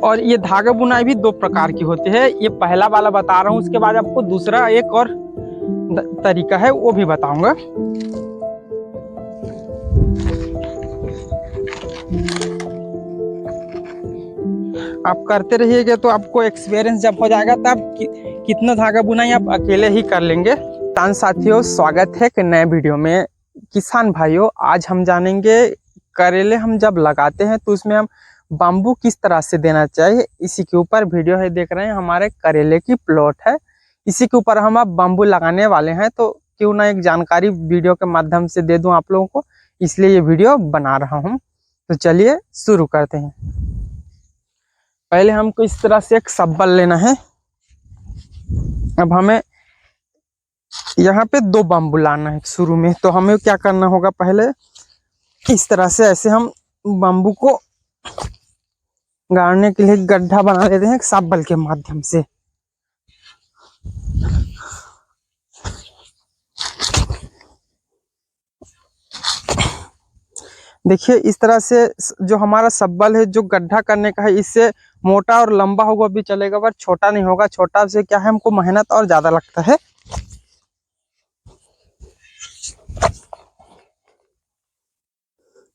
और ये धागा बुनाई भी 2 प्रकार की होती है। ये पहला वाला बता रहा हूँ, उसके बाद आपको दूसरा एक और तरीका है वो भी बताऊंगा। आप करते रहिएगा तो आपको एक्सपीरियंस जब हो जाएगा तब कितना धागा बुनाई आप अकेले ही कर लेंगे। किसान साथियों, स्वागत है एक नए वीडियो में। किसान भाइयों, आज हम जानेंगे करेले हम जब लगाते हैं तो उसमें हम बाम्बू किस तरह से देना चाहिए। इसी के ऊपर वीडियो है, देख रहे हैं हमारे करेले की प्लॉट है, इसी के ऊपर हम अब बाम्बू लगाने वाले हैं। तो क्यों ना एक जानकारी वीडियो के माध्यम से दे दूं आप लोगों को, इसलिए ये वीडियो बना रहा हूं। तो चलिए शुरू करते हैं। पहले हमको इस तरह से एक सब्बल लेना है। अब हमें यहाँ पे 2 बाम्बू लाना है शुरू में। तो हमें क्या करना होगा, पहले इस तरह से ऐसे हम बाम्बू को गाड़ने के लिए गड्ढा बना लेते हैं सब्बल के माध्यम से। देखिए इस तरह से जो हमारा सब्बल है, जो गड्ढा करने का है, इससे मोटा और लंबा होगा भी चलेगा पर छोटा नहीं होगा। छोटा से क्या है, हमको मेहनत और ज्यादा लगता है।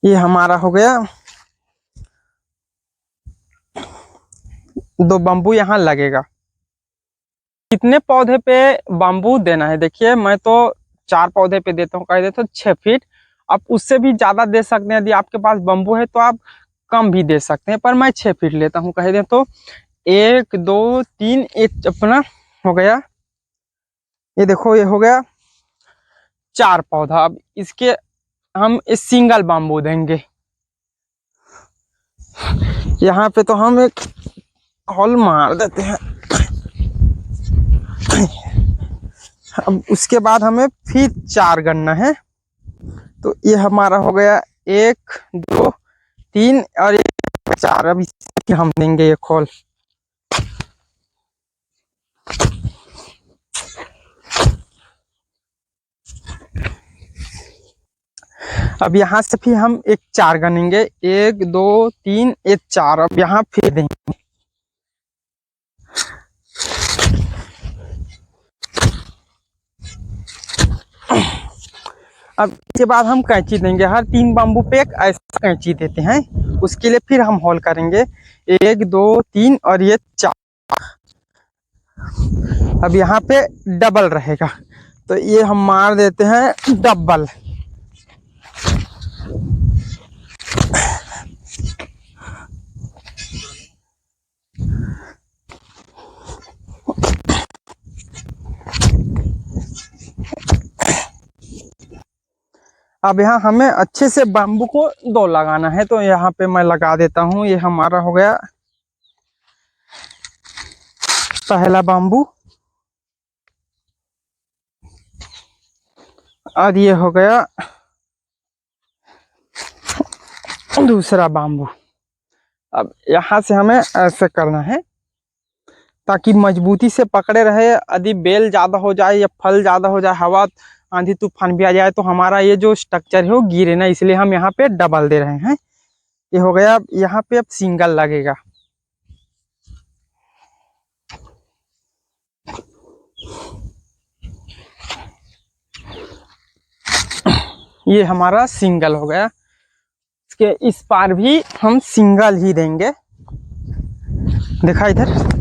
ये हमारा हो गया, 2 बाम्बू यहाँ लगेगा। कितने पौधे पे बाम्बू देना है, देखिए मैं तो 4 पौधे पे देता हूँ, कह देता हूँ 6 फीट। आप उससे भी ज्यादा दे सकते हैं, यदि आपके पास बाम्बू है तो आप कम भी दे सकते हैं, पर मैं 6 फीट लेता हूँ। कह दें तो 1 2 3 एक अपना हो गया। ये देखो ये हो गया 4 पौधा। अब इसके हम इस सिंगल बाम्बू देंगे। यहाँ पे तो हम एक हॉल मार देते हैं। अब उसके बाद हमें फिर 4 गणना है। तो ये हमारा हो गया 1 2 3 और 4। अब इसके हम देंगे एक हॉल। अब यहाँ से फिर हम एक 4 गनेंगे, 1 2 3 एक 4। अब यहाँ फिर देंगे। अब इसके बाद हम कैंची देंगे। हर 3 बाम्बू पे एक ऐसा कैंची देते हैं। उसके लिए फिर हम होल करेंगे 1 2 3 और ये 4। अब यहाँ पे डबल रहेगा, तो ये हम मार देते हैं डबल। अब यहाँ हमें अच्छे से बाम्बू को 2 लगाना है। तो यहाँ पे मैं लगा देता हूँ। ये हमारा हो गया पहला बाम्बू और ये हो गया दूसरा बाम्बू। अब यहाँ से हमें ऐसे करना है ताकि मजबूती से पकड़े रहे। यदि बेल ज़्यादा हो जाए या फल ज़्यादा हो जाए, हवा आंधी तूफान भी आ जाए, तो हमारा ये जो स्ट्रक्चर है वो गिरे ना। इसलिए हम यहाँ पे डबल दे रहे हैं। ये हो गया। यहाँ पे अब सिंगल लगेगा। ये हमारा सिंगल हो गया। इसके इस पार भी हम सिंगल ही देंगे। देखा इधर,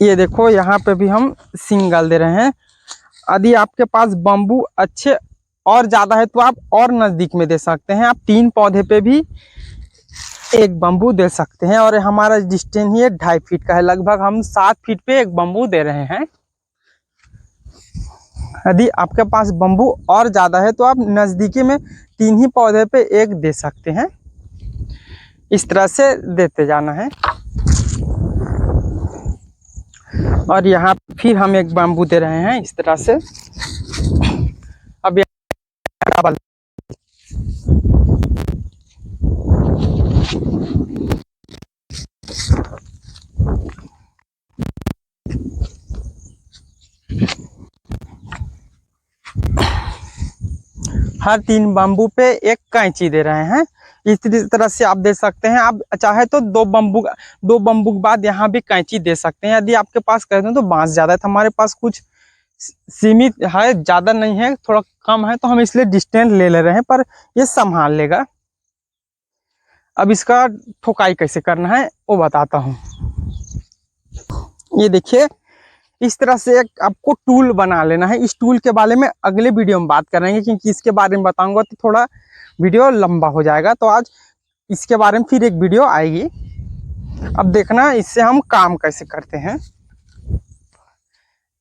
ये देखो यहाँ पे भी हम सिंगल दे रहे हैं। यदि आपके पास बाम्बू अच्छे और ज़्यादा है तो आप और नज़दीक में दे सकते हैं। आप 3 पौधे पे भी एक बाम्बू दे सकते हैं। और हमारा डिस्टेंस ही 2.5 फीट का है। लगभग हम 7 फीट पे एक बाम्बू दे रहे हैं। यदि आपके पास बाम्बू और ज़्यादा है तो आप नज़दीकी में 3 ही पौधे पे एक दे सकते हैं। इस तरह से देते जाना है। और यहाँ फिर हम एक बाम्बू दे रहे हैं इस तरह से। अब डबल। हर 3 बाम्बू पे एक कैंची दे रहे हैं। इस तरह से आप दे सकते हैं। आप चाहे तो दो बम्बू के बाद यहाँ भी कैंची दे सकते हैं। यदि आपके पास कहते हैं तो बांस ज़्यादा है, तो हमारे पास कुछ सीमित है, ज़्यादा नहीं है, थोड़ा कम है, तो हम इसलिए डिस्टेंस ले रहे हैं, पर ये संभाल लेगा। अब इसका ठोकाई कैसे करना है वो बताता हूँ। ये देखिए, इस तरह से एक आपको टूल बना लेना है। इस टूल के बारे में अगले वीडियो में बात करेंगे, क्योंकि इसके बारे में बताऊंगा तो थोड़ा वीडियो लंबा हो जाएगा। तो आज इसके बारे में फिर एक वीडियो आएगी। अब देखना इससे हम काम कैसे करते हैं।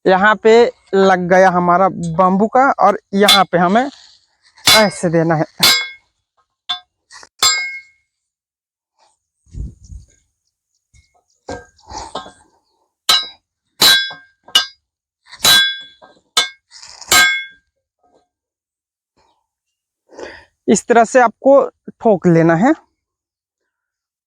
यहाँ पे लग गया हमारा बम्बू का, और यहाँ पे हमें ऐसे देना है। इस तरह से आपको ठोक लेना है।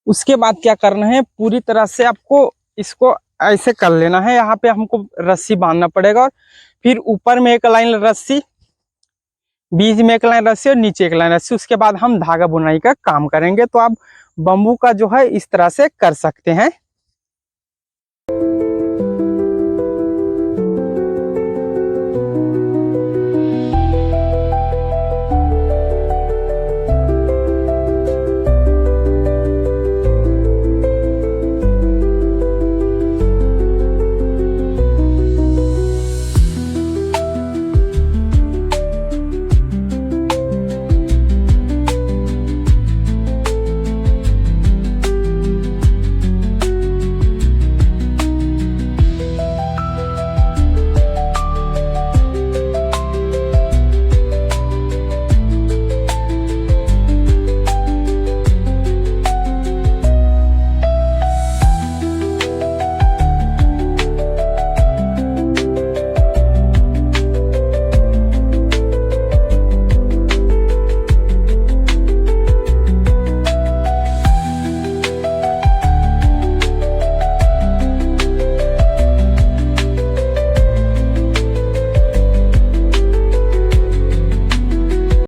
उसके बाद क्या करना है, पूरी तरह से आपको इसको ऐसे कर लेना है। यहाँ पे हमको रस्सी बांधना पड़ेगा, और फिर ऊपर में एक लाइन रस्सी, बीच में एक लाइन रस्सी और नीचे एक लाइन रस्सी। उसके बाद हम धागा बुनाई का काम करेंगे। तो आप बम्बू का जो है इस तरह से कर सकते हैं।